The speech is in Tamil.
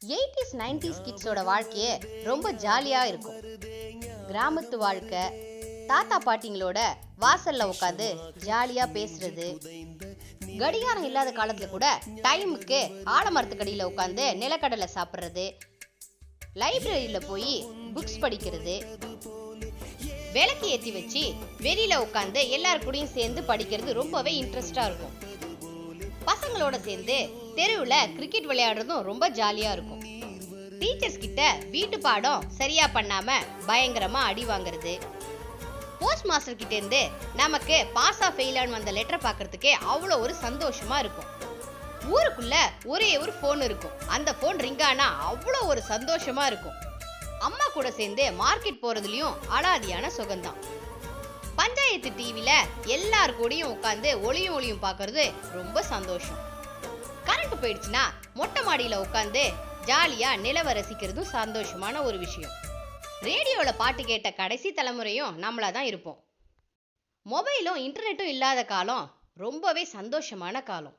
80s 90s கிட்ஸோட வாழ்க்கையே ரொம்ப ஜாலியா இருக்கும். கிராமத்து வாழ்க்கை, தாத்தா பாட்டிங்களோட வாசல்ல உட்காந்து ஜாலியா பேசுறது, கடிகாரம் இல்லாத காலத்துல கூட டைமுக்கு ஆலமரத்துக்கடியில உட்காந்து நிலக்கடலை சாப்பிட்றது, லைப்ரரியில போய் புக்ஸ் படிக்கிறது, விளக்கு ஏற்றி வச்சு வெளியில உட்காந்து எல்லார் கூடயும் சேர்ந்து படிக்கிறது ரொம்பவே இன்ட்ரெஸ்டா இருக்கும். பசங்களோட சேர்ந்து தெருவில் கிரிக்கெட் விளையாடுறதும் ரொம்ப ஜாலியா இருக்கும். டீச்சர்ஸ் கிட்ட வீட்டு பாடம் சரியா பண்ணாம பயங்கரமா அடி வாங்குறது, போஸ்ட் மாஸ்டர் கிட்ட இருந்து நமக்கு பாஸ் ஆ ஃபெயிலான்னு வந்த லெட்டரை பார்க்கறதுக்கே அவ்வளோ ஒரு சந்தோஷமா இருக்கும். ஊருக்குள்ள ஒரே ஒரு போன் இருக்கும். அந்த போன் ரிங் ஆனா அவ்வளோ ஒரு சந்தோஷமா இருக்கும். அம்மா கூட சேர்ந்து மார்க்கெட் போறதுலயும் அலாதியான சுகம்தான். பஞ்சாயத்து டிவில எல்லார் கூடயும் உட்காந்து ஒளியும் பார்க்கறது ரொம்ப சந்தோஷம். கரண்ட் போயிடுச்சுன்னா மொட்டை மாடியில உட்காந்து ஜாலியா நிலவ ரசிக்கிறதும் சந்தோஷமான ஒரு விஷயம். ரேடியோல பாட்டு கேட்ட கடைசி தலைமுறையும் நம்மளா தான் இருப்போம். மொபைலும் இன்டர்நெட்டும் இல்லாத காலம் ரொம்பவே சந்தோஷமான காலம்.